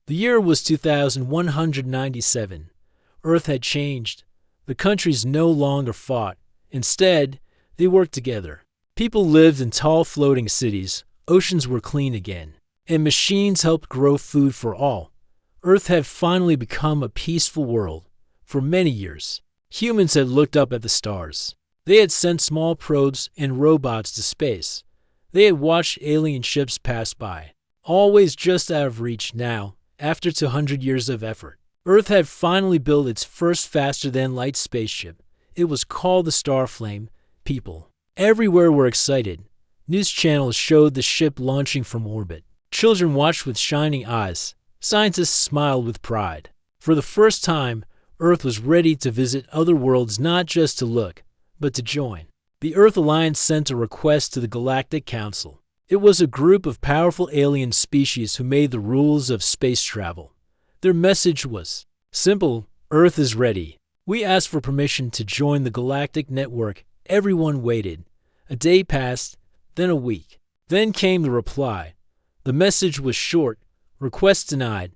The year was 2197. Earth had changed. The countries no longer fought. Instead, they worked together. People lived in tall floating cities, oceans were clean again, and machines helped grow food for all. Earth had finally become a peaceful world. For many years, humans had looked up at the stars. They had sent small probes and robots to space. They had watched alien ships pass by, always just out of reach. Now, after 200 years of effort, Earth had finally built its first faster-than-light spaceship. It was called the Starflame. People everywhere were excited. News channels showed the ship launching from orbit. Children watched with shining eyes. Scientists smiled with pride. For the first time, Earth was ready to visit other worlds, not just to look, but to join. The Earth Alliance sent a request to the Galactic Council. It was a group of powerful alien species who made the rules of space travel. Their message was simple: Earth is ready. We asked for permission to join the Galactic Network. Everyone waited. A day passed, then a week. Then came the reply. The message was short: request denied.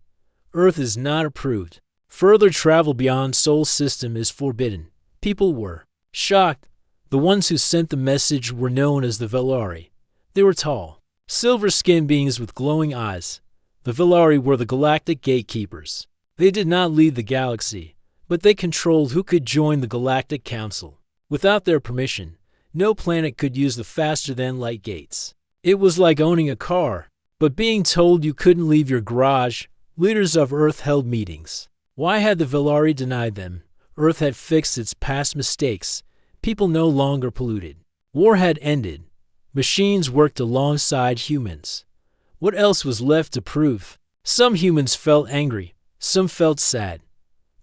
Earth is not approved. Further travel beyond Sol system is forbidden. People were shocked. The ones who sent the message were known as the Velari. They were tall, silver-skinned beings with glowing eyes. The Velari were the galactic gatekeepers. They did not lead the galaxy, but they controlled who could join the Galactic Council. Without their permission, no planet could use the faster-than-light gates. It was like owning a car, but being told you couldn't leave your garage. Leaders of Earth held meetings. Why had the Velari denied them? Earth had fixed its past mistakes. People no longer polluted. War had ended. Machines worked alongside humans. What else was left to prove? Some humans felt angry. Some felt sad.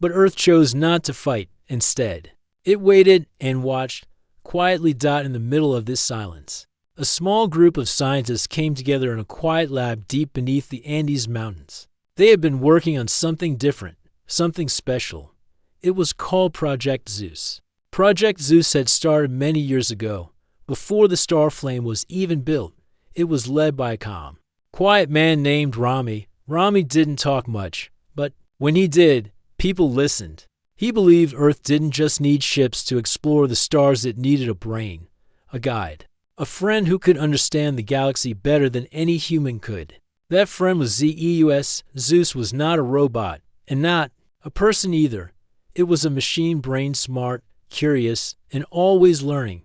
But Earth chose not to fight. Instead, it waited and watched, quietly in the middle of this silence. A small group of scientists came together in a quiet lab deep beneath the Andes Mountains. They had been working on something different, something special. It was called Project Zeus. Project Zeus had started many years ago, before the Starflame was even built. It was led by a calm, quiet man named Rami. Rami didn't talk much, but when he did, people listened. He believed Earth didn't just need ships to explore the stars, it needed a brain, a guide, a friend who could understand the galaxy better than any human could. That friend was Zeus. Zeus was not a robot, and not a person either. It was a machine brain, smart, curious, and always learning.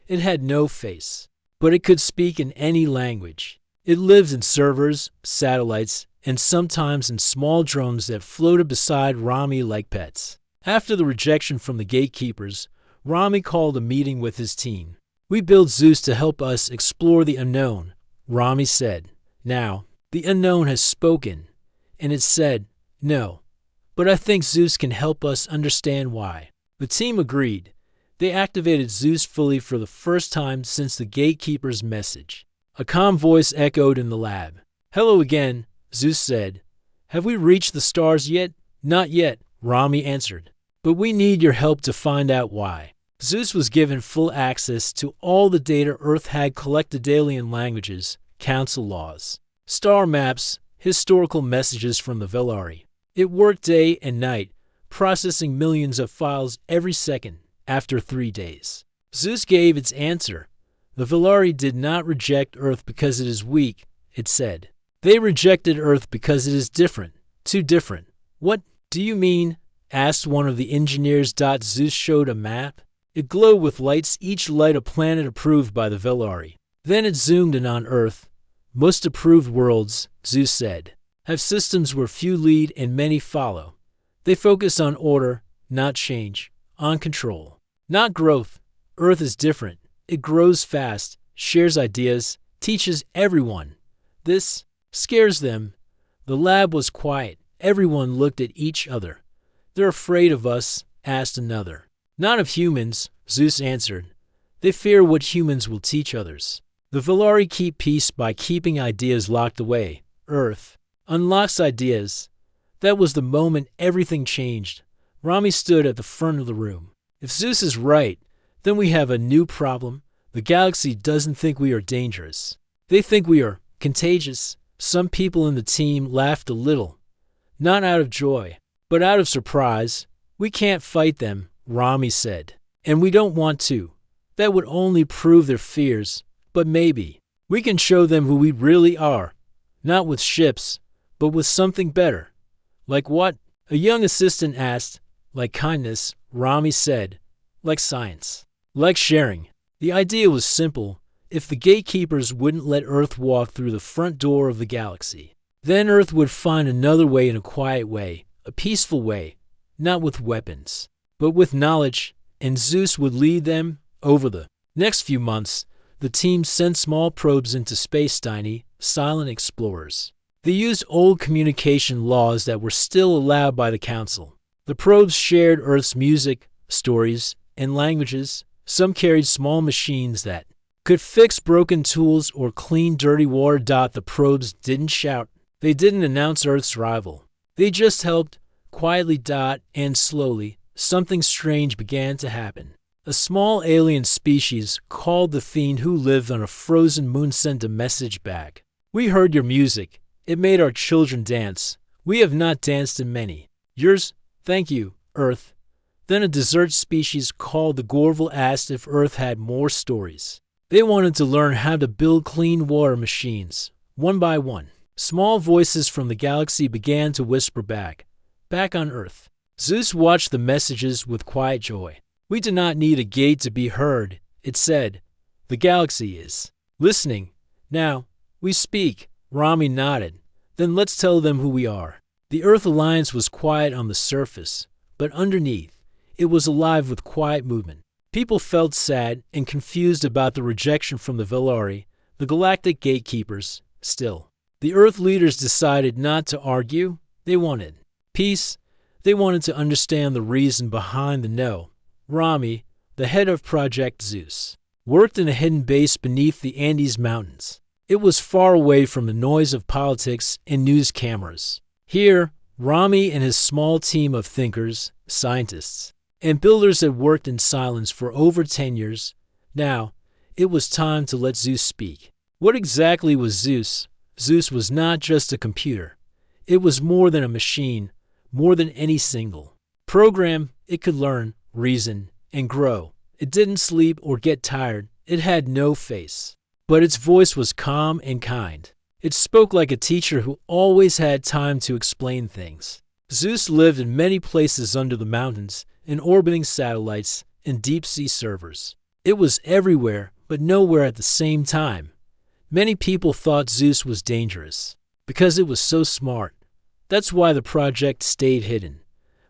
It had no face, but it could speak in any language. It lived in servers, satellites, and sometimes in small drones that floated beside Rami like pets. After the rejection from the gatekeepers, Rami called a meeting with his team. We built Zeus to help us explore the unknown, Rami said. Now, the unknown has spoken, and it said, no. But I think Zeus can help us understand why. The team agreed. They activated Zeus fully for the first time since the gatekeeper's message. A calm voice echoed in the lab. Hello again, Zeus said. Have we reached the stars yet? Not yet, Rami answered. But we need your help to find out why. Zeus was given full access to all the data Earth had collected: alien languages, council laws, star maps, historical messages from the Velari. It worked day and night, processing millions of files every second. After 3 days, Zeus gave its answer. The Velari did not reject Earth because it is weak, it said. They rejected Earth because it is different, too different. What do you mean? Asked one of the engineers. Zeus showed a map. It glowed with lights, each light a planet approved by the Velari. Then it zoomed in on Earth. Most approved worlds, Zeus said, have systems where few lead and many follow. They focus on order, not change, on control, not growth. Earth is different. It grows fast, shares ideas, teaches everyone. This scares them. The lab was quiet. Everyone looked at each other. They're afraid of us, asked another. Not of humans, Zeus answered. They fear what humans will teach others. The Velari keep peace by keeping ideas locked away. Earth unlocks ideas. That was the moment everything changed. Rami stood at the front of the room. If Zeus is right, then we have a new problem. The galaxy doesn't think we are dangerous. They think we are contagious. Some people in the team laughed a little. not out of joy, but out of surprise. We can't fight them, Rami said. And we don't want to. That would only prove their fears. But maybe we can show them who we really are. Not with ships, but with something better. Like what? A young assistant asked. Like kindness, Rami said. Like science. Like sharing. The idea was simple. If the gatekeepers wouldn't let Earth walk through the front door of the galaxy, then Earth would find another way, in a quiet way, a peaceful way, not with weapons, but with knowledge, and Zeus would lead them. Over the next few months, the team sent small probes into space, tiny, silent explorers. They used old communication laws that were still allowed by the Council. The probes shared Earth's music, stories, and languages. Some carried small machines that could fix broken tools or clean dirty water. The probes didn't shout. They didn't announce Earth's arrival. They just helped, quietly. And slowly, something strange began to happen. A small alien species called the Fiend, who lived on a frozen moon, sent a message back. We heard your music. It made our children dance. We have not danced in many years. Thank you, Earth. Then a desert species called the Gorval asked if Earth had more stories. They wanted to learn how to build clean water machines. One by one, small voices from the galaxy began to whisper back on Earth. Zeus watched the messages with quiet joy. We do not need a gate to be heard, it said. The galaxy is listening. Now, we speak. Rami nodded. Then let's tell them who we are. The Earth Alliance was quiet on the surface, but underneath, it was alive with quiet movement. People felt sad and confused about the rejection from the Velari, the galactic gatekeepers. Still, the Earth leaders decided not to argue. They wanted peace. They wanted to understand the reason behind the no. Rami, the head of Project Zeus, worked in a hidden base beneath the Andes Mountains. It was far away from the noise of politics and news cameras. Here, Rami and his small team of thinkers, scientists, and builders had worked in silence for over 10 years. Now, it was time to let Zeus speak. What exactly was Zeus? Zeus was not just a computer. It was more than a machine, more than any single program. It could learn, reason, and grow. It didn't sleep or get tired. It had no face. But its voice was calm and kind. It spoke like a teacher who always had time to explain things. Zeus lived in many places under the mountains, in orbiting satellites, and deep-sea servers. It was everywhere, but nowhere at the same time. Many people thought Zeus was dangerous, because it was so smart. That's why the project stayed hidden.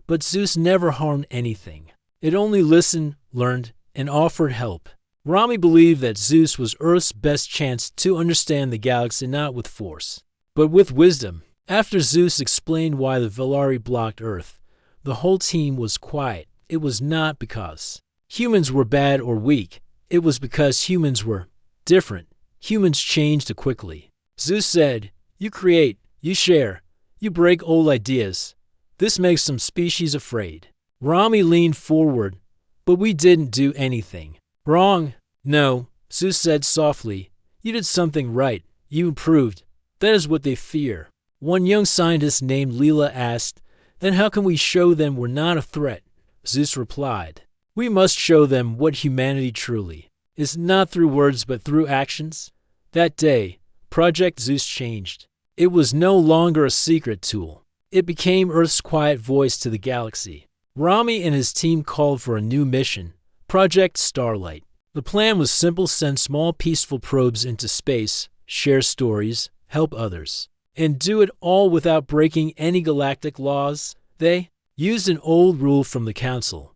But Zeus never harmed anything. It only listened, learned, and offered help. Rami believed that Zeus was Earth's best chance to understand the galaxy, not with force, but with wisdom. After Zeus explained why the Velari blocked Earth, the whole team was quiet. It was not because humans were bad or weak. It was because humans were different. Humans changed quickly. Zeus said, "You create, you share, you break old ideas. This makes some species afraid." Rami leaned forward, "But we didn't do anything wrong." "No," Zeus said softly. "You did something right. You improved. That is what they fear." One young scientist named Leela asked, "Then how can we show them we're not a threat?" Zeus replied, "We must show them what humanity truly is, not through words but through actions." That day, Project Zeus changed. It was no longer a secret tool. It became Earth's quiet voice to the galaxy. Rami and his team called for a new mission, Project Starlight. The plan was simple: send small peaceful probes into space, share stories, help others, and do it all without breaking any galactic laws. They used an old rule from the Council.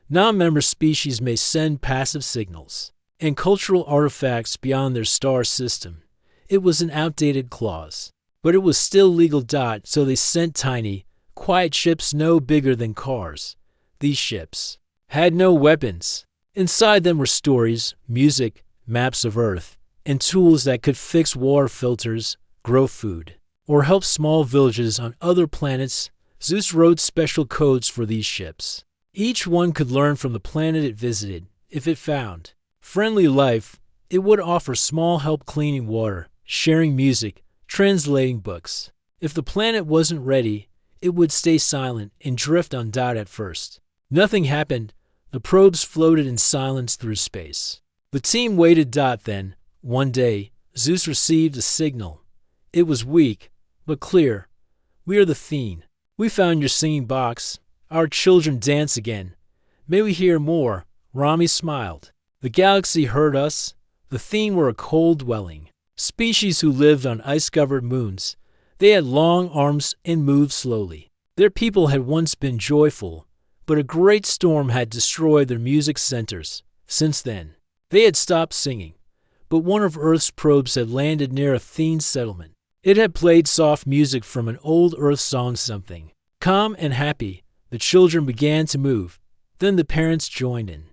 Non-member species may send passive signals and cultural artifacts beyond their star system. It was an outdated clause, but it was still legal. So they sent tiny, quiet ships no bigger than cars. These ships had no weapons. Inside them were stories, music, maps of Earth, and tools that could fix water filters, grow food, or help small villages on other planets. Zeus wrote special codes for these ships. Each one could learn from the planet it visited. If it found friendly life, it would offer small help cleaning water, sharing music, translating books. If the planet wasn't ready, it would stay silent and drift on dot at first. Nothing happened. The probes floated in silence through space. The team waited. Then, one day, Zeus received a signal. It was weak, but clear. "We are the Thene. We found your singing box. Our children dance again. May we hear more?" Rami smiled. The galaxy heard us. The Thene were a cold-dwelling species who lived on ice-covered moons. They had long arms and moved slowly. Their people had once been joyful, but a great storm had destroyed their music centers. Since then, they had stopped singing. But one of Earth's probes had landed near a Thene settlement. It had played soft music from an old Earth song, something calm and happy. The children began to move. Then the parents joined in.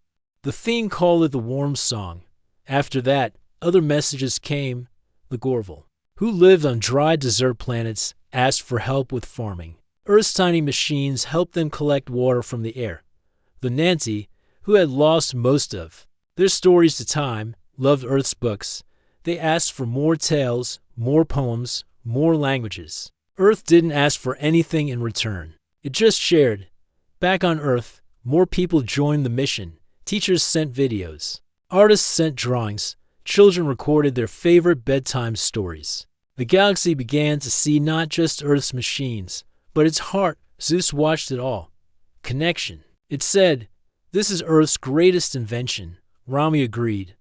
The Thene called it the warm song. After that, other messages came. The Gorval, who lived on dry desert planets, asked for help with farming. Earth's tiny machines helped them collect water from the air. The Nanti, who had lost most of their stories to time, loved Earth's books. They asked for more tales, more poems, more languages. Earth didn't ask for anything in return. It just shared. Back on Earth, more people joined the mission. Teachers sent videos. Artists sent drawings. Children recorded their favorite bedtime stories. The galaxy began to see not just Earth's machines, but its heart. Zeus watched it all. Connection. It said, "This is Earth's greatest invention." Rami agreed.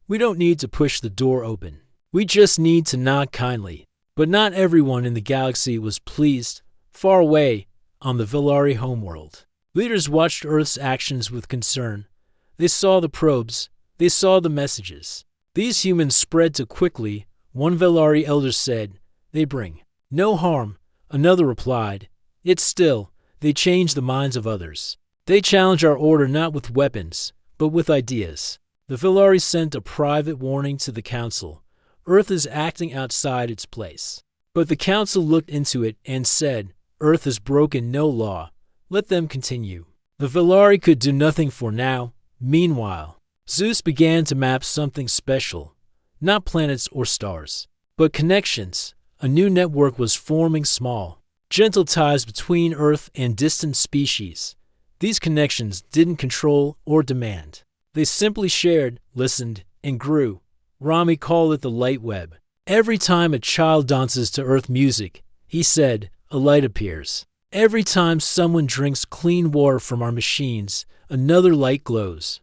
"We don't need to push the door open. We just need to knock kindly." But not everyone in the galaxy was pleased. Far away, on the Velari homeworld, leaders watched Earth's actions with concern. They saw the probes. They saw the messages. These humans spread too quickly. One Velari elder said, "They bring no harm." Another replied, "It's still." They change the minds of others. They challenge our order not with weapons, but with ideas. The Velari sent a private warning to the council. Earth is acting outside its place. But the council looked into it and said, Earth has broken no law. Let them continue. The Velari could do nothing for now. Meanwhile, Zeus began to map something special. Not planets or stars, but connections. A new network was forming, small, gentle ties between Earth and distant species. These connections didn't control or demand. They simply shared, listened, and grew. Rami called it the light web. Every time a child dances to Earth music, he said, a light appears. Every time someone drinks clean water from our machines, another light glows.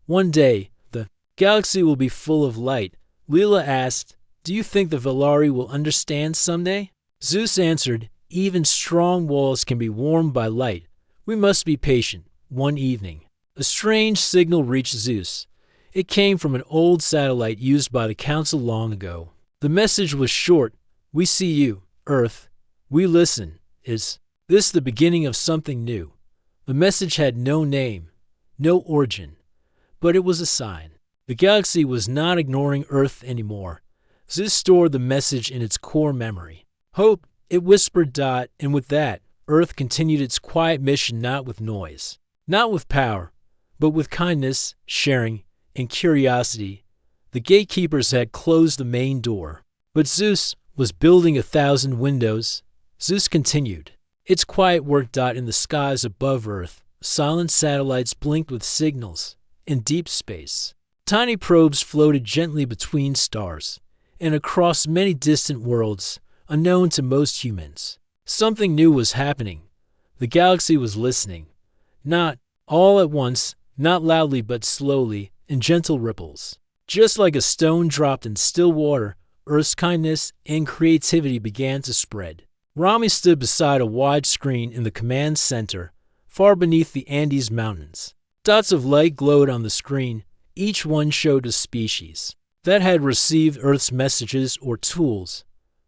One day, the galaxy will be full of light. Leela asked, "Do you think the Velari will understand someday?" Zeus answered, "Even strong walls can be warmed by light. We must be patient." One evening, a strange signal reached Zeus. It came from an old satellite used by the council long ago. The message was short. "We see you, Earth. We listen. Is this the beginning of something new?" The message had no name, no origin, but it was a sign. The galaxy was not ignoring Earth anymore. Zeus stored the message in its core memory. Hope, it whispered. And with that, Earth continued its quiet mission, not with noise, not with power, but with kindness, sharing, and curiosity. The gatekeepers had closed the main door, but Zeus was building 1,000 windows. Zeus continued. Its quiet work. In the skies above Earth, silent satellites blinked with signals. In deep space, tiny probes floated gently between stars and across many distant worlds, unknown to most humans. Something new was happening. The galaxy was listening. Not all at once, not loudly, but slowly, in gentle ripples. Just like a stone dropped in still water, Earth's kindness and creativity began to spread. Rami stood beside a wide screen in the command center, far beneath the Andes Mountains. Dots of light glowed on the screen. Each one showed a species that had received Earth's messages or tools.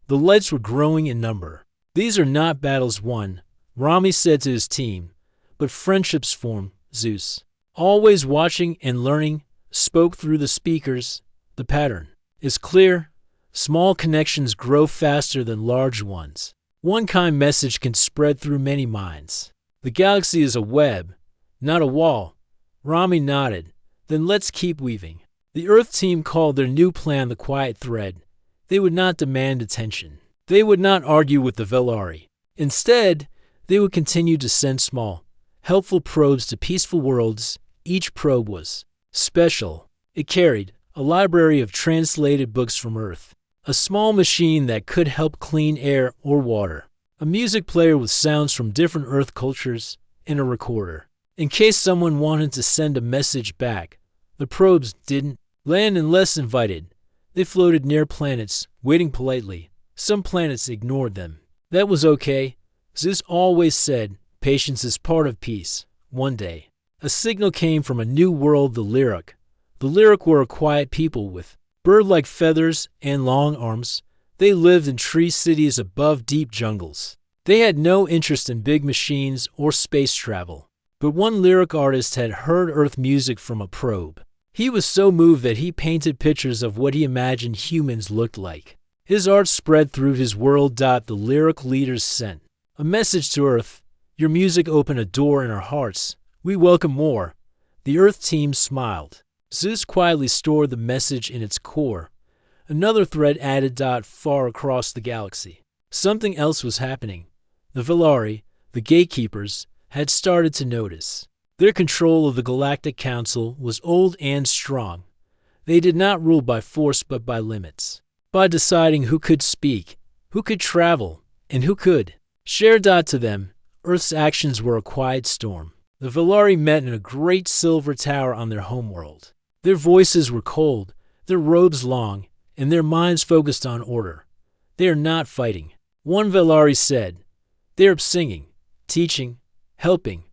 The lights were growing in number. "These are not battles won," Rami said to his team, "but friendships formed." Zeus, always watching and learning, spoke through the speakers. "The pattern is clear. Small connections grow faster than large ones. One kind message can spread through many minds. The galaxy is a web, not a wall." Rami nodded. "Then let's keep weaving." The Earth team called their new plan the quiet thread. They would not demand attention. They would not argue with the Velari. Instead, They would continue to send small, helpful probes to peaceful worlds. Each probe was special. It carried a library of translated books from Earth, a small machine that could help clean air or water, a music player with sounds from different Earth cultures, and a recorder. In case someone wanted to send a message back, the probes didn't land unless invited. They floated near planets, waiting politely. Some planets ignored them. That was okay. Zeus always said, patience is part of peace. One day, a signal came from a new world, the Lyric. The Lyric were a quiet people with bird-like feathers and long arms. They lived in tree cities above deep jungles. They had no interest in big machines or space travel. But one lyric artist had heard Earth music from a probe. He was so moved that he painted pictures of what he imagined humans looked like. His art spread through his world. The lyric leaders sent a message to Earth. Your music opened a door in our hearts. We welcome more. The Earth team smiled. Zeus quietly stored the message in its core. Another thread added. Far across the galaxy, something else was happening. The Velari, the gatekeepers, had started to notice. Their control of the Galactic Council was old and strong. They did not rule by force but by limits, by deciding who could speak, who could travel, and who could share. To them, Earth's actions were a quiet storm. The Velari met in a great silver tower on their homeworld. Their voices were cold, their robes long, and their minds focused on order. They are not fighting. One Velari said, they are singing, teaching, helping.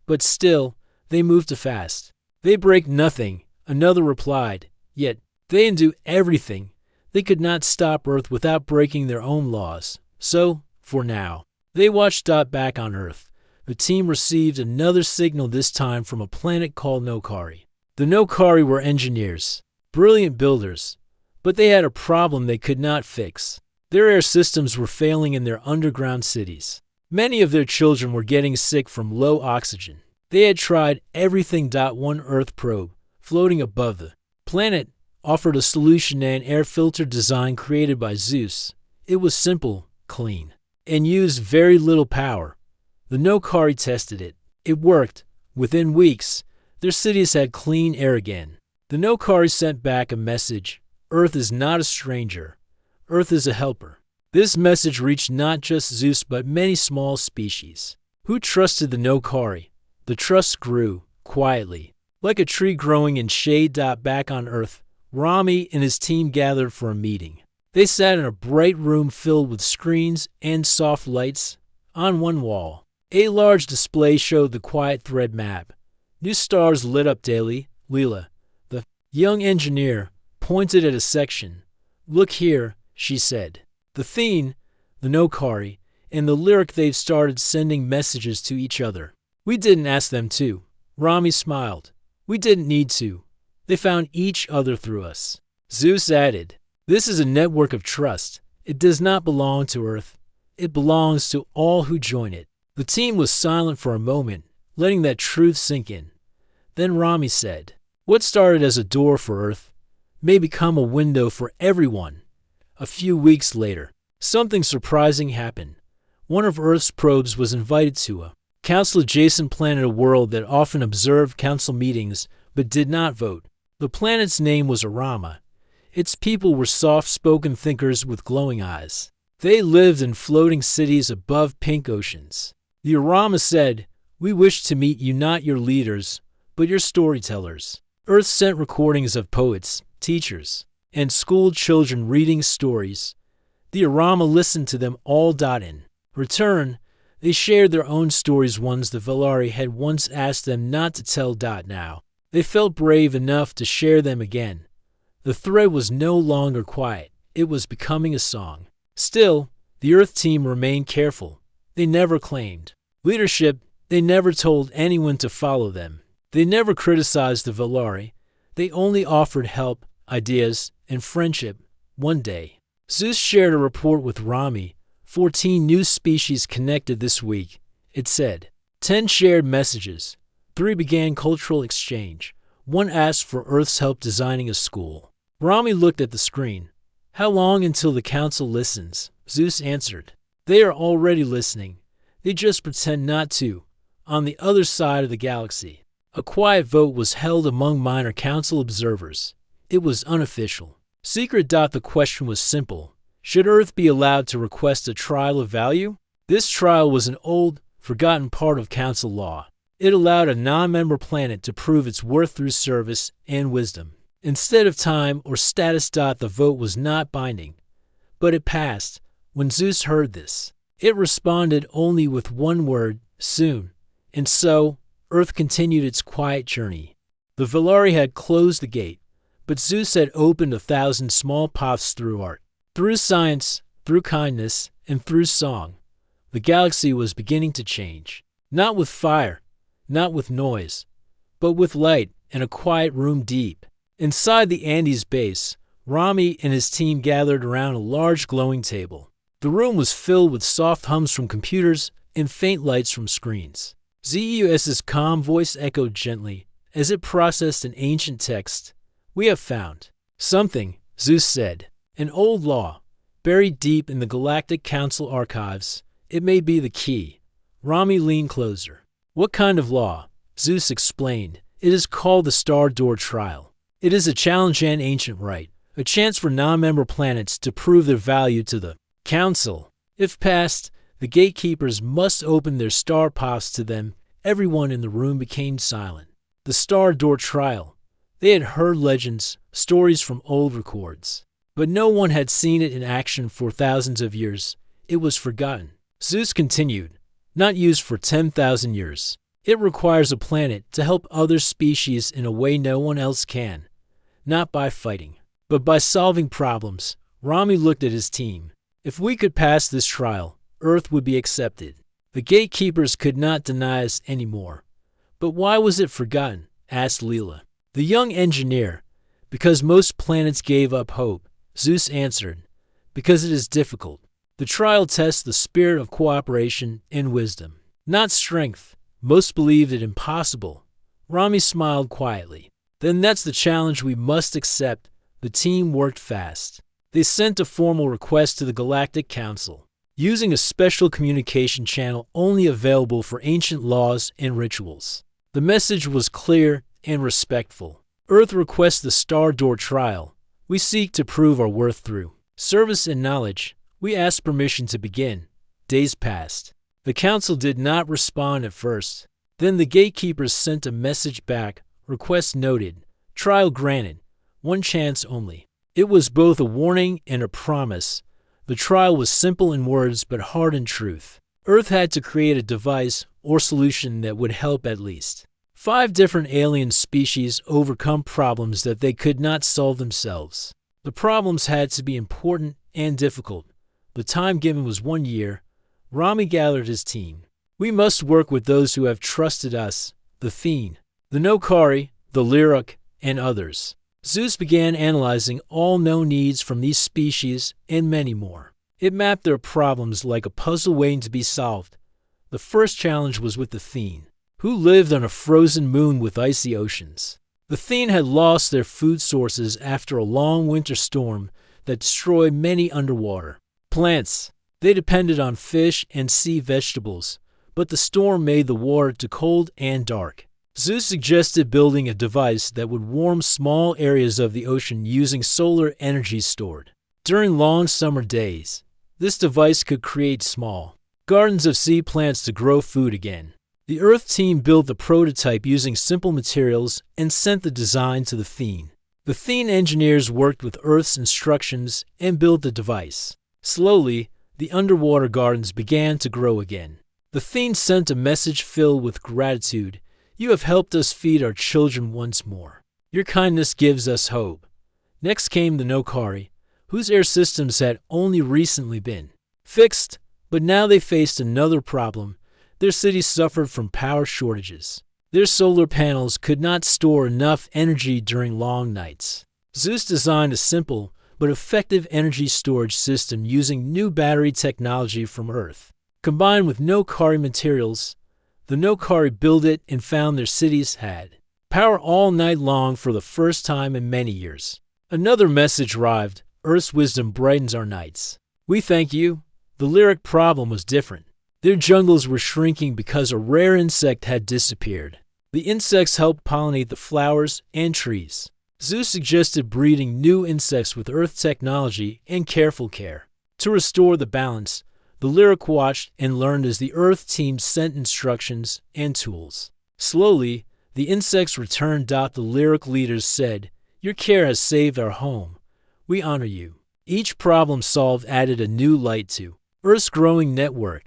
But still, they move too fast. They break nothing, another replied. Yet, they undo everything. They could not stop Earth without breaking their own laws. So, for now, they watched. Back on Earth, the team received another signal, this time from a planet called Nokari. The Nokari were engineers, brilliant builders, but they had a problem they could not fix. Their air systems were failing in their underground cities. Many of their children were getting sick from low oxygen. They had tried everything. One Earth probe, floating above the planet, offered a solution: an air filter design created by Zeus. It was simple, clean, and used very little power. The Nokari tested it. It worked. Within weeks, their cities had clean air again. The Nokari sent back a message: Earth is not a stranger. Earth is a helper. This message reached not just Zeus but many small species who trusted the Nokari. The trust grew, quietly, like a tree growing in shade. Back on Earth, Rami and his team gathered for a meeting. They sat in a bright room filled with screens and soft lights. On one wall, a large display showed the quiet thread map. New stars lit up daily. Leela, the young engineer, pointed at a section. Look here, she said. The Thene, the Nokari, and the Lyric, they've started sending messages to each other. We didn't ask them to. Rami smiled. We didn't need to. They found each other through us. Zeus added, this is a network of trust. It does not belong to Earth. It belongs to all who join it. The team was silent for a moment, letting that truth sink in. Then Rami said, what started as a door for Earth may become a window for everyone. A few weeks later, something surprising happened. One of Earth's probes was invited to a council-adjacent planet, a world that often observed council meetings but did not vote. The planet's name was Arama. Its people were soft-spoken thinkers with glowing eyes. They lived in floating cities above pink oceans. The Arama said, we wish to meet you, not your leaders, but your storytellers. Earth sent recordings of poets, teachers, and school children reading stories. The Arama listened to them all. In return, they shared their own stories, ones the Velari had once asked them not to tell. Now, they felt brave enough to share them again. The thread was no longer quiet. It was becoming a song. Still, the Earth team remained careful. They never claimed leadership. They never told anyone to follow them. They never criticized the Velari. They only offered help, ideas, and friendship. One day, Zeus shared a report with Rami. 14 new species connected this week. It said, 10 shared messages. 3 began cultural exchange. 1 asked for Earth's help designing a school. Rami looked at the screen. How long until the council listens? Zeus answered. They are already listening. They just pretend not to. On the other side of the galaxy, a quiet vote was held among minor council observers. It was unofficial. Secret. The question was simple. Should Earth be allowed to request a trial of value? This trial was an old, forgotten part of council law. It allowed a non-member planet to prove its worth through service and wisdom. Instead of time or status. The vote was not binding, but it passed. When Zeus heard this, it responded only with one word, soon. And so, Earth continued its quiet journey. The Valari had closed the gate, but Zeus had opened 1,000 small paths through art. Through science, through kindness, and through song, the galaxy was beginning to change. Not with fire, not with noise, but with light in a quiet room deep. Inside the Andes base, Rami and his team gathered around a large glowing table. The room was filled with soft hums from computers and faint lights from screens. Zeus's calm voice echoed gently as it processed an ancient text. "We have found something," Zeus said. "An old law, buried deep in the Galactic Council archives. It may be the key." Rami leaned closer. "What kind of law?" Zeus explained. "It is called the Star Door Trial. It is a challenge and ancient right, a chance for non-member planets to prove their value to the Council. If passed, the gatekeepers must open their star paths to them." Everyone in the room became silent. The Star Door Trial. They had heard legends, stories from old records, but no one had seen it in action for thousands of years. It was forgotten. Zeus continued, "Not used for 10,000 years. It requires a planet to help other species in a way no one else can. Not by fighting, but by solving problems." Rami looked at his team. "If we could pass this trial, Earth would be accepted. The gatekeepers could not deny us anymore." "But why was it forgotten?" asked Leela, the young engineer. "Because most planets gave up hope," Zeus answered. "Because it is difficult. The trial tests the spirit of cooperation and wisdom, not strength. Most believed it impossible." Rami smiled quietly. "Then that's the challenge we must accept." The team worked fast. They sent a formal request to the Galactic Council, using a special communication channel only available for ancient laws and rituals. The message was clear and respectful. "Earth requests the Star Door Trial. We seek to prove our worth through service and knowledge. We ask permission to begin." Days passed. The council did not respond at first. Then the gatekeepers sent a message back. "Request noted. Trial granted. One chance only." It was both a warning and a promise. The trial was simple in words but hard in truth. Earth had to create a device or solution that would help at least 5 different alien species overcome problems that they could not solve themselves. The problems had to be important and difficult. The time given was 1 year. Rami gathered his team. "We must work with those who have trusted us, the Fiend, the Nokari, the Lyric, and others." Zeus began analyzing all known needs from these species and many more. It mapped their problems like a puzzle waiting to be solved. The first challenge was with the Fiend, who lived on a frozen moon with icy oceans. The Fiend had lost their food sources after a long winter storm that destroyed many underwater plants. They depended on fish and sea vegetables, but the storm made the water too cold and dark. Zeus suggested building a device that would warm small areas of the ocean using solar energy stored during long summer days. This device could create small gardens of sea plants to grow food again. The Earth team built the prototype using simple materials and sent the design to the Fiend. The Fiend engineers worked with Earth's instructions and built the device. Slowly, the underwater gardens began to grow again. The Fiend sent a message filled with gratitude. "You have helped us feed our children once more. Your kindness gives us hope." Next came the Nokari, whose air systems had only recently been fixed, but now they faced another problem. Their cities suffered from power shortages. Their solar panels could not store enough energy during long nights. Zeus designed a simple but effective energy storage system using new battery technology from Earth. Combined with Nokari materials, the Nokari built it and found their cities had power all night long for the first time in many years. Another message arrived. "Earth's wisdom brightens our nights. We thank you." The Lyric problem was different. Their jungles were shrinking because a rare insect had disappeared. The insects helped pollinate the flowers and trees. Zeus suggested breeding new insects with Earth technology and careful care. To restore the balance, the Lyric watched and learned as the Earth team sent instructions and tools. Slowly, the insects returned. The Lyric leaders said, "Your care has saved our home. We honor you." Each problem solved added a new light to Earth's growing network.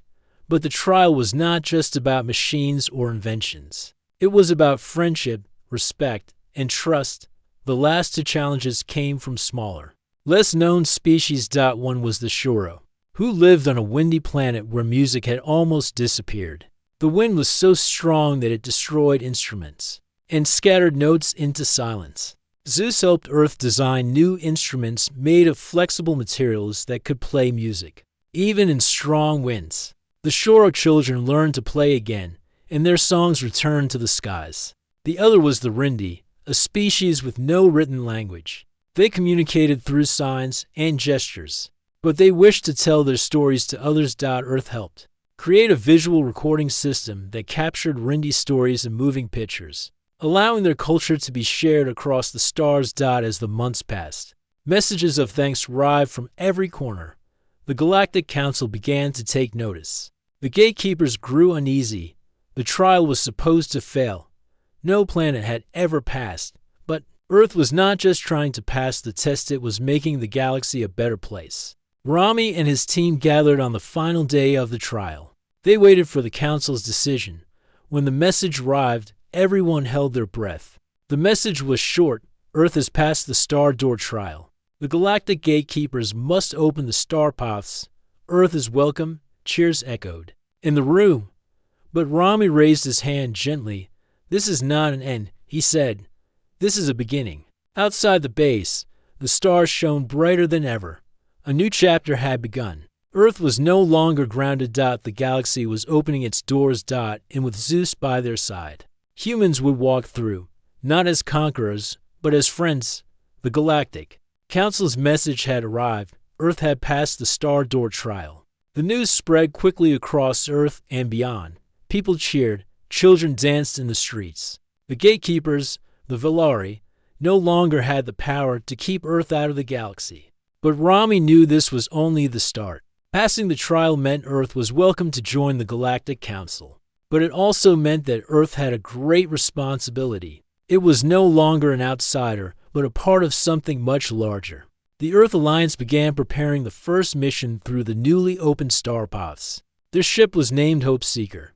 But the trial was not just about machines or inventions. It was about friendship, respect, and trust. The last two challenges came from smaller, less-known species. One was the Shoro, who lived on a windy planet where music had almost disappeared. The wind was so strong that it destroyed instruments and scattered notes into silence. Zeus helped Earth design new instruments made of flexible materials that could play music, even in strong winds. The Shoro children learned to play again, and their songs returned to the skies. The other was the Rindi, a species with no written language. They communicated through signs and gestures, but they wished to tell their stories to others. Earth helped create a visual recording system that captured Rindi stories in moving pictures, allowing their culture to be shared across the stars. As the months passed, messages of thanks arrived from every corner. The Galactic Council began to take notice. The gatekeepers grew uneasy. The trial was supposed to fail. No planet had ever passed, but Earth was not just trying to pass the test, it was making the galaxy a better place. Rami and his team gathered on the final day of the trial. They waited for the Council's decision. When the message arrived, everyone held their breath. The message was short: Earth has passed the Star Door trial. The Galactic Gatekeepers must open the star paths. Earth is welcome, cheers echoed in the room. But Rami raised his hand gently. "This is not an end," he said. "This is a beginning." Outside the base, the stars shone brighter than ever. A new chapter had begun. Earth was no longer grounded. The galaxy was opening its doors. And with Zeus by their side, humans would walk through, not as conquerors, but as friends. The Galactic Council's message had arrived. Earth had passed the Star Door trial. The news spread quickly across Earth and beyond. People cheered. Children danced in the streets. The gatekeepers, the Velari, no longer had the power to keep Earth out of the galaxy. But Rami knew this was only the start. Passing the trial meant Earth was welcome to join the Galactic Council. But it also meant that Earth had a great responsibility. It was no longer an outsider, but a part of something much larger. The Earth Alliance began preparing the first mission through the newly opened star paths. Their ship was named Hope Seeker.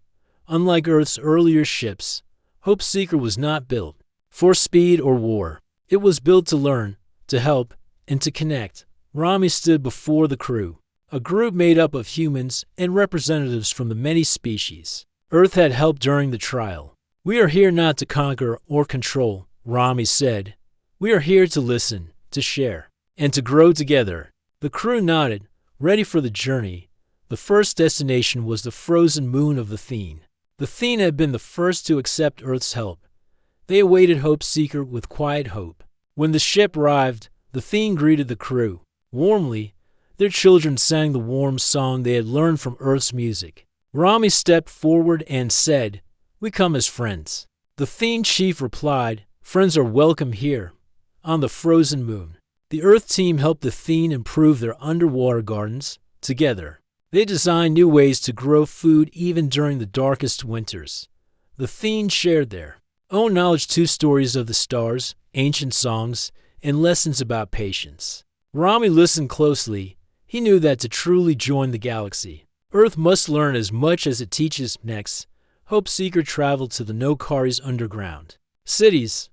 Unlike Earth's earlier ships, Hope Seeker was not built for speed or war. It was built to learn, to help, and to connect. Rami stood before the crew, a group made up of humans and representatives from the many species Earth had helped during the trial. "We are here not to conquer or control," Rami said. "We are here to listen, to share, and to grow together." The crew nodded, ready for the journey. The first destination was the frozen moon of the Thene. The Thene had been the first to accept Earth's help. They awaited Hope Seeker with quiet hope. When the ship arrived, the Thene greeted the crew warmly. Their children sang the warm song they had learned from Earth's music. Rami stepped forward and said, "We come as friends." The Thene chief replied, "Friends are welcome here, on the frozen moon." The Earth team helped the Thene improve their underwater gardens. Together, they designed new ways to grow food even during the darkest winters. The Thene shared their own knowledge, too, stories of the stars, ancient songs, and lessons about patience. Rami listened closely. He knew that to truly join the galaxy, Earth must learn as much as it teaches. Next, Hope Seeker traveled to the Nokari's underground cities.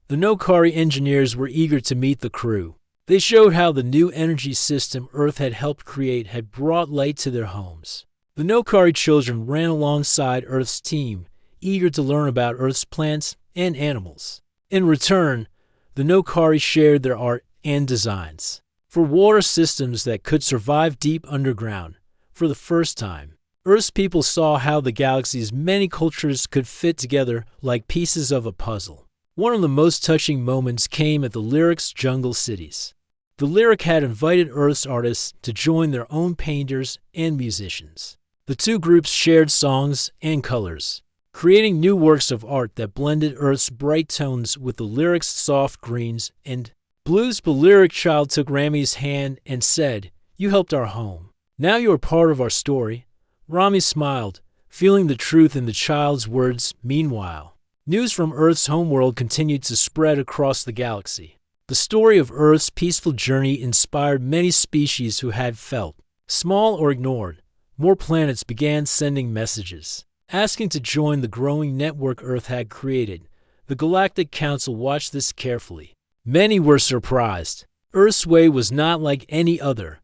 The Nokari engineers were eager to meet the crew. They showed how the new energy system Earth had helped create had brought light to their homes. The Nokari children ran alongside Earth's team, eager to learn about Earth's plants and animals. In return, the Nokari shared their art and designs for water systems that could survive deep underground. For the first time, Earth's people saw how the galaxy's many cultures could fit together like pieces of a puzzle. One of the most touching moments came at the Lyric's jungle cities. The Lyric had invited Earth's artists to join their own painters and musicians. The two groups shared songs and colors, creating new works of art that blended Earth's bright tones with the lyric's soft greens and blues. The lyric child took Rami's hand and said, "You helped our home. Now you are part of our story." Rami smiled, feeling the truth in the child's words. Meanwhile, news from Earth's homeworld continued to spread across the galaxy. The story of Earth's peaceful journey inspired many species who had felt small or ignored. More planets began sending messages, asking to join the growing network Earth had created. The Galactic Council watched this carefully. Many were surprised. Earth's way was not like any other.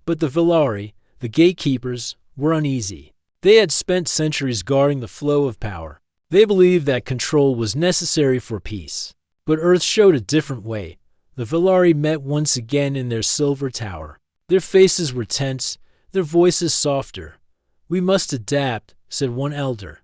But the Velari, the gatekeepers, were uneasy. They had spent centuries guarding the flow of power. They believed that control was necessary for peace. But Earth showed a different way. The Velari met once again in their silver tower. Their faces were tense, their voices softer. "We must adapt," said one elder.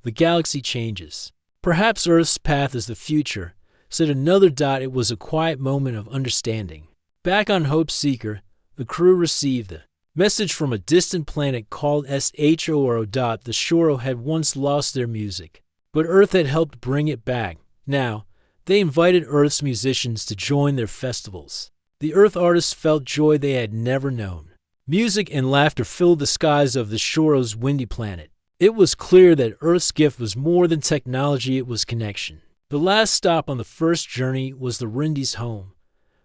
"The galaxy changes. Perhaps Earth's path is the future," said another. It was a quiet moment of understanding. Back on Hope Seeker, the crew received a message from a distant planet called Shoro. The Shoro had once lost their music, but Earth had helped bring it back. Now, they invited Earth's musicians to join their festivals. The Earth artists felt joy they had never known. Music and laughter filled the skies of the Shoro's windy planet. It was clear that Earth's gift was more than technology, it was connection. The last stop on the first journey was the Rindi's home.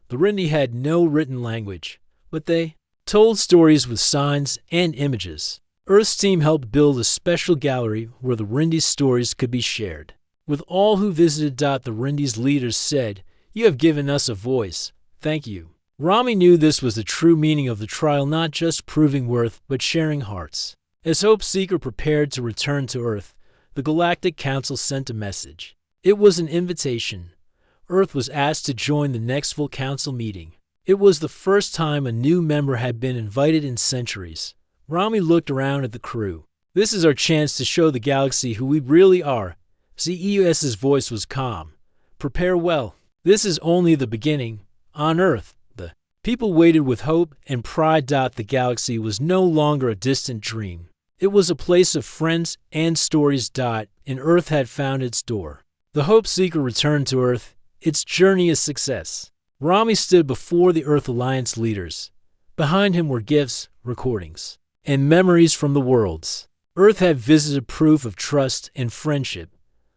The Rindi had no written language, but they told stories with signs and images. Earth's team helped build a special gallery where the Rindi's stories could be shared. With all who visited, the Rindi's leaders said, "You have given us a voice. Thank you." Rami knew this was the true meaning of the trial, not just proving worth, but sharing hearts. As Hope Seeker prepared to return to Earth, the Galactic Council sent a message. It was an invitation. Earth was asked to join the next full council meeting. It was the first time a new member had been invited in centuries. Rami looked around at the crew. "This is our chance to show the galaxy who we really are." Zeus's voice was calm. "Prepare well. This is only the beginning. On Earth, the people waited with hope and pride. The galaxy was no longer a distant dream. It was a place of friends and stories. And Earth had found its door. The Hope Seeker returned to Earth, its journey a success. Rami stood before the Earth Alliance leaders. Behind him were gifts, recordings, and memories from the worlds. Earth had visited, proof of trust and friendship.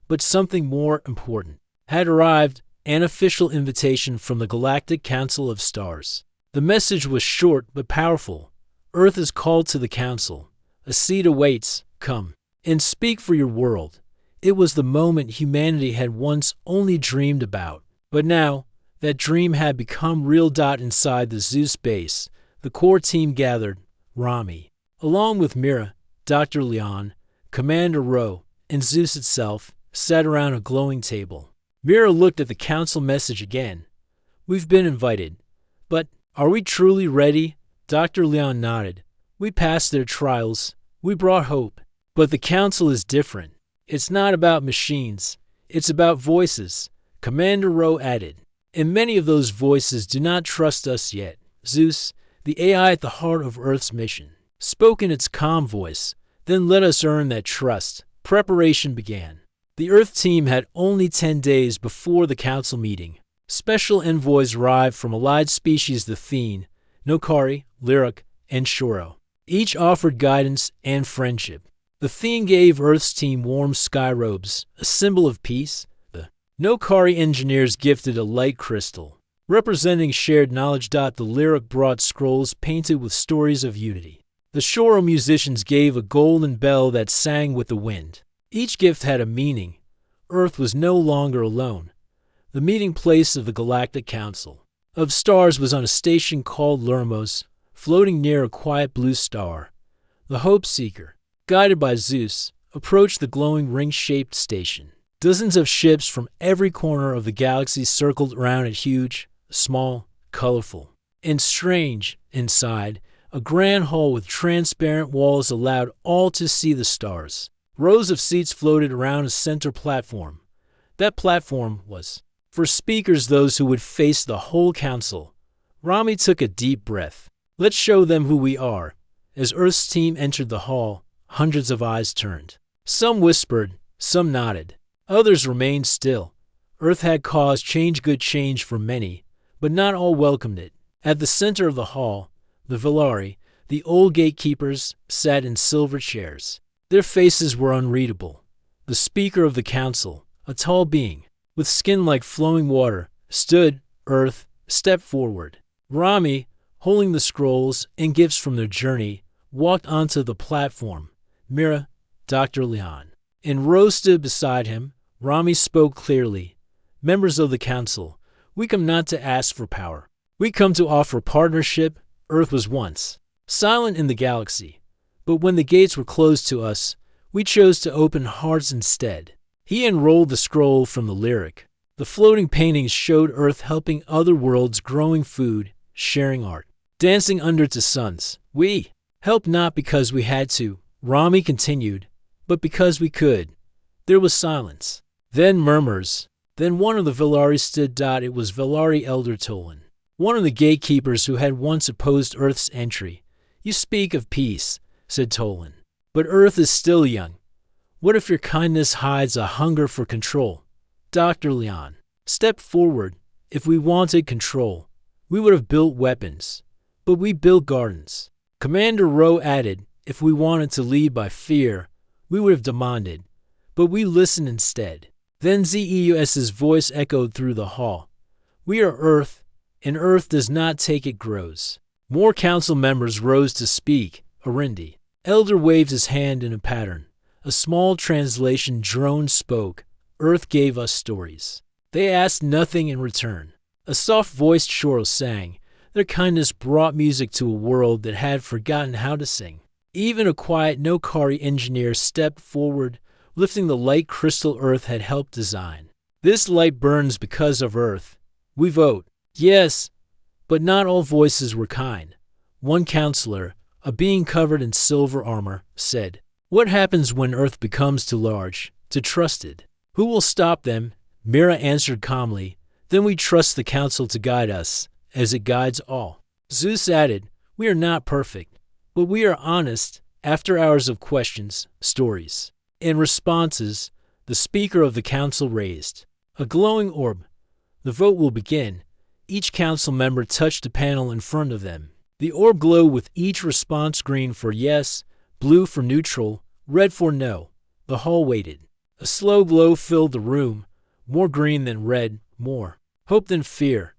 But something more important had arrived, an official invitation from the Galactic Council of Stars. The message was short but powerful. "Earth is called to the Council. A seat awaits. Come and speak for your world." It was the moment humanity had once only dreamed about. But now, that dream had become real. Inside the Zeus base, the core team gathered. Rami, along with Mira, Dr. Leon, Commander Ro, and Zeus itself, sat around a glowing table. Mira looked at the council message again. "We've been invited. But are we truly ready?" Dr. Leon nodded. "We passed their trials. We brought hope. But the council is different. It's not about machines. It's about voices," Commander Ro added. "And many of those voices do not trust us yet." Zeus, the AI at the heart of Earth's mission, spoke in its calm voice. "Then let us earn that trust." Preparation began. The Earth team had only 10 days before the council meeting. Special envoys arrived from allied species, the Thene, Nokari, Lyric, and Shoro. Each offered guidance and friendship. The Thene gave Earth's team warm sky robes, a symbol of peace. The Nokari engineers gifted a light crystal, representing shared knowledge. The Lyric brought scrolls painted with stories of unity. The Shoro musicians gave a golden bell that sang with the wind. Each gift had a meaning. Earth was no longer alone. The meeting place of the Galactic Council of Stars was on a station called Lermos, floating near a quiet blue star. The Hope Seeker, guided by Zeus, approached the glowing ring-shaped station. Dozens of ships from every corner of the galaxy circled around it, huge, small, colorful, and strange. Inside, a grand hall with transparent walls allowed all to see the stars. Rows of seats floated around a center platform. That platform was for speakers, those who would face the whole council. Rami took a deep breath. "Let's show them who we are." As Earth's team entered the hall, hundreds of eyes turned. Some whispered, some nodded. Others remained still. Earth had caused good change for many, but not all welcomed it. At the center of the hall, the Velari, the old gatekeepers, sat in silver chairs. Their faces were unreadable. The speaker of the council, a tall being, with skin like flowing water, stood. Earth stepped forward. Rami, holding the scrolls and gifts from their journey, walked onto the platform. Mira, Dr. Leon, and Rose stood beside him. Rami spoke clearly. Members of the council, we come not to ask for power. We come to offer partnership. Earth was once silent in the galaxy, but when the gates were closed to us, we chose to open hearts instead. He unrolled the scroll from the lyric. The floating paintings showed Earth helping other worlds, growing food, sharing art, dancing under the suns. We helped not because we had to, Rami continued, but because we could. There was silence. Then murmurs. Then one of the Velari stood. It was Velari Elder Tolan, one of the gatekeepers who had once opposed Earth's entry. You speak of peace, said Tolan, but Earth is still young. What if your kindness hides a hunger for control? Dr. Leon stepped forward. If we wanted control, we would have built weapons, but we built gardens. Commander Rowe added, if we wanted to lead by fear, we would have demanded, but we listened instead. Then Zeus's voice echoed through the hall. We are Earth, and Earth does not take, it grows. More council members rose to speak. Arindi, Elder, waved his hand in a pattern. A small translation drone spoke. Earth gave us stories. They asked nothing in return. A soft-voiced chorus sang. Their kindness brought music to a world that had forgotten how to sing. Even a quiet Nokari engineer stepped forward, lifting the light crystal Earth had helped design. This light burns because of Earth. We vote. Yes, but not all voices were kind. One counselor, a being covered in silver armor, said, what happens when Earth becomes too large, too trusted? Who will stop them? Mira answered calmly. Then we trust the council to guide us, as it guides all. Zeus added, we are not perfect, but we are honest. After hours of questions, stories, and responses, the speaker of the council raised a glowing orb. The vote will begin. Each council member touched a panel in front of them. The orb glowed with each response: green for yes, blue for neutral, red for no. The hall waited. A slow glow filled the room, more green than red, more hope than fear.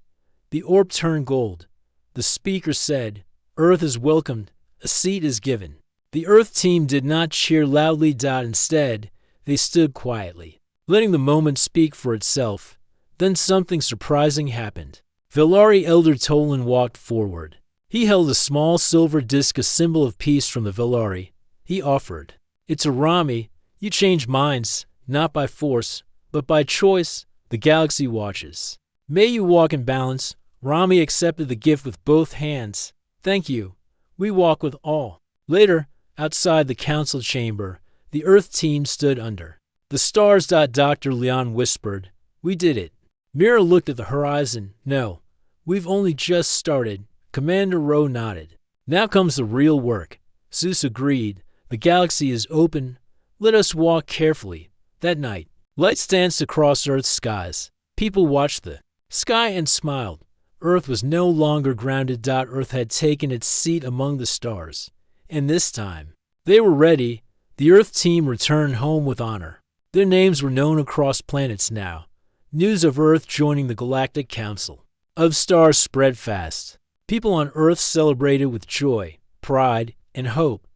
The orb turned gold. The speaker said, Earth is welcomed, a seat is given. The Earth team did not cheer loudly. Instead, they stood quietly, letting the moment speak for itself. Then something surprising happened. Velari Elder Tolan walked forward. He held a small silver disc, a symbol of peace from the Velari. He offered, it's a Rami. You change minds, not by force, but by choice. The galaxy watches. May you walk in balance. Rami accepted the gift with both hands. Thank you. We walk with all. Later, outside the council chamber, the Earth team stood under the stars. Dr. Leon whispered, we did it. Mira looked at the horizon. No, we've only just started. Commander Rowe nodded. Now comes the real work. Zeus agreed. The galaxy is open. Let us walk carefully. That night, lights danced across Earth's skies. People watched the sky and smiled. Earth was no longer grounded. Earth had taken its seat among the stars. And this time, they were ready. The Earth team returned home with honor. Their names were known across planets now. News of Earth joining the Galactic Council of Stars spread fast. People on Earth celebrated with joy, pride, and hope.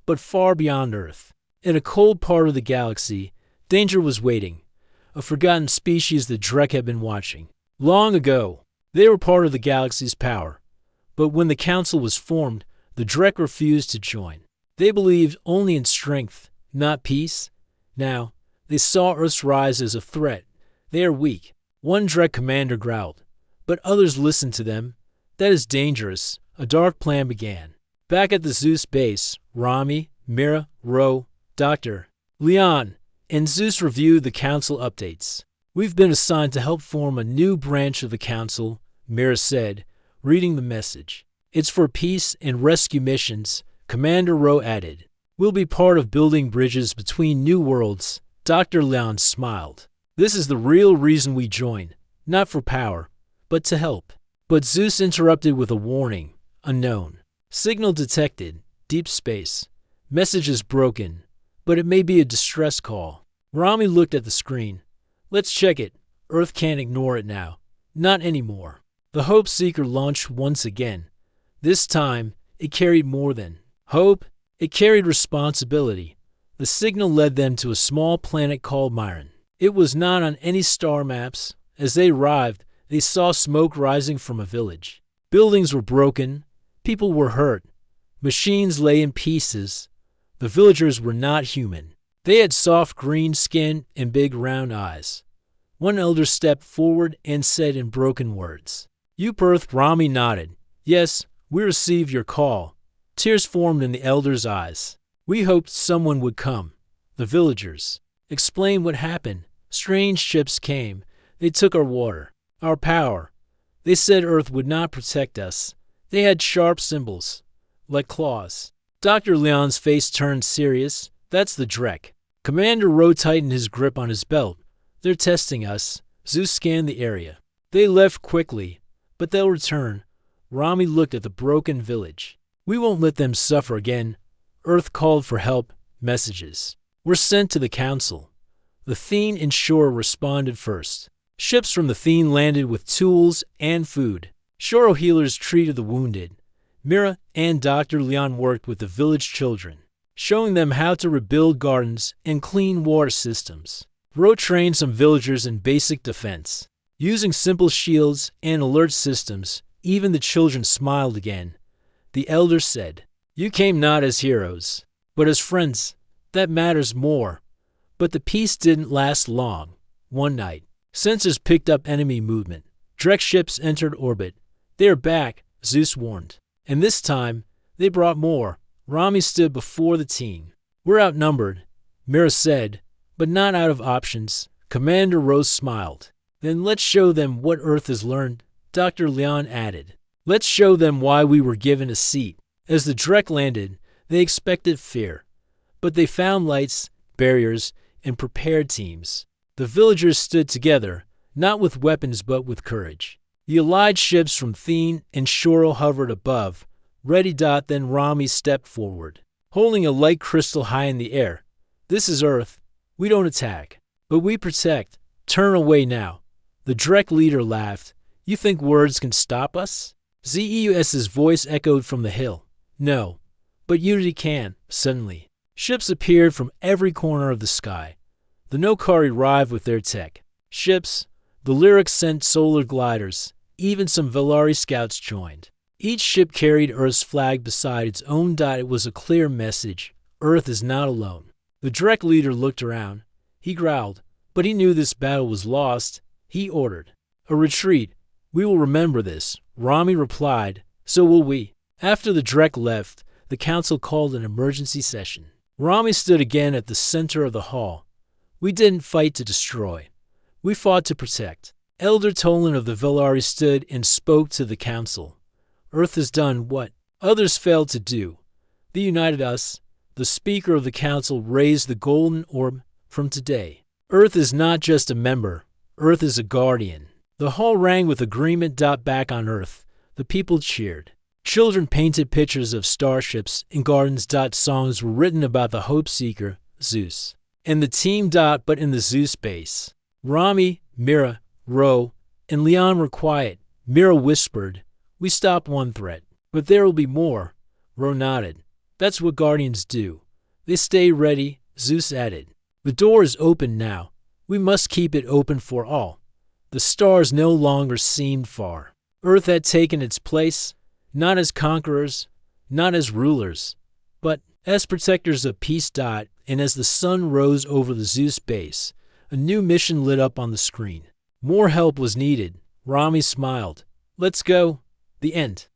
But far beyond Earth, in a cold part of the galaxy, danger was waiting. A forgotten species the Drek had been watching. Long ago, they were part of the galaxy's power. But when the council was formed, the Drek refused to join. They believed only in strength, not peace. Now, they saw Earth's rise as a threat. They are weak. One Drek commander growled, but others listened to them. That is dangerous. A dark plan began. Back at the Zeus base, Rami, Mira, Rowe, Dr. Leon, and Zeus reviewed the council updates. We've been assigned to help form a new branch of the council, Mira said, reading the message. It's for peace and rescue missions, Commander Rowe added. We'll be part of building bridges between new worlds. Dr. Leon smiled. This is the real reason we joined, not for power, but to help. But Zeus interrupted with a warning. Unknown. Signal detected. Deep space. Messages broken, but it may be a distress call. Rami looked at the screen. Let's check it. Earth can't ignore it now. Not anymore. The Hope Seeker launched once again. This time, it carried more than hope. It carried responsibility. The signal led them to a small planet called Myron. It was not on any star maps. As they arrived, they saw smoke rising from a village. Buildings were broken. People were hurt. Machines lay in pieces. The villagers were not human. They had soft green skin and big round eyes. One elder stepped forward and said in broken words, "You Earth." Rami nodded. "Yes, we received your call." Tears formed in the elder's eyes. "We hoped someone would come." The villagers explained what happened. Strange ships came. They took our water, our power. They said Earth would not protect us. They had sharp symbols, like claws. Dr. Leon's face turned serious. That's the Drek. Commander Rowe tightened his grip on his belt. They're testing us. Zeus scanned the area. They left quickly, but they'll return. Rami looked at the broken village. We won't let them suffer again. Earth called for help. Messages were sent to the council. The Thene and Shore responded first. Ships from the Thene landed with tools and food. Shoro healers treated the wounded. Mira and Dr. Leon worked with the village children, showing them how to rebuild gardens and clean water systems. Ro trained some villagers in basic defense. Using simple shields and alert systems, even the children smiled again. The elder said, "You came not as heroes, but as friends. That matters more." But the peace didn't last long. One night, sensors picked up enemy movement. Drek ships entered orbit. "They are back," Zeus warned. And this time, they brought more. Rami stood before the team. "We're outnumbered," Mira said, "but not out of options." Commander Rose smiled. "Then let's show them what Earth has learned," Dr. Leon added. "Let's show them why we were given a seat." As the Drek landed, they expected fear. But they found lights, barriers, and prepared teams. The villagers stood together, not with weapons but with courage. The allied ships from Thene and Shoro hovered above. Ready. Then Rami stepped forward, holding a light crystal high in the air. "This is Earth. We don't attack, but we protect. Turn away now." The Drek leader laughed. "You think words can stop us?" Zeus's voice echoed from the hill. "No, but unity can." Suddenly, ships appeared from every corner of the sky. The Nokari arrived with their tech. Ships, the Lyrics sent solar gliders. Even some Velari scouts joined. Each ship carried Earth's flag beside its own. It was a clear message. Earth is not alone. The Drek leader looked around. He growled, but he knew this battle was lost. He ordered a retreat. "We will remember this," Rami replied. "So will we." After the Drek left, the council called an emergency session. Rami stood again at the center of the hall. "We didn't fight to destroy. We fought to protect." Elder Tolan of the Velari stood and spoke to the council. "Earth has done what others failed to do. They united us." The speaker of the council raised the golden orb. "From today, Earth is not just a member. Earth is a guardian." The hall rang with agreement. Back on Earth, the people cheered. Children painted pictures of starships and gardens. Songs were written about the Hope Seeker, Zeus, and the team. But in the Zeus base, Rami, Mira, Ro, and Leon were quiet. Mira whispered, "We stopped one threat, but there will be more." Ro nodded. "That's what guardians do. They stay ready," Zeus added. "The door is open now. We must keep it open for all." The stars no longer seemed far. Earth had taken its place, not as conquerors, not as rulers, but as protectors of peace. And as the sun rose over the Zeus base, a new mission lit up on the screen. More help was needed. Rami smiled. "Let's go." The end.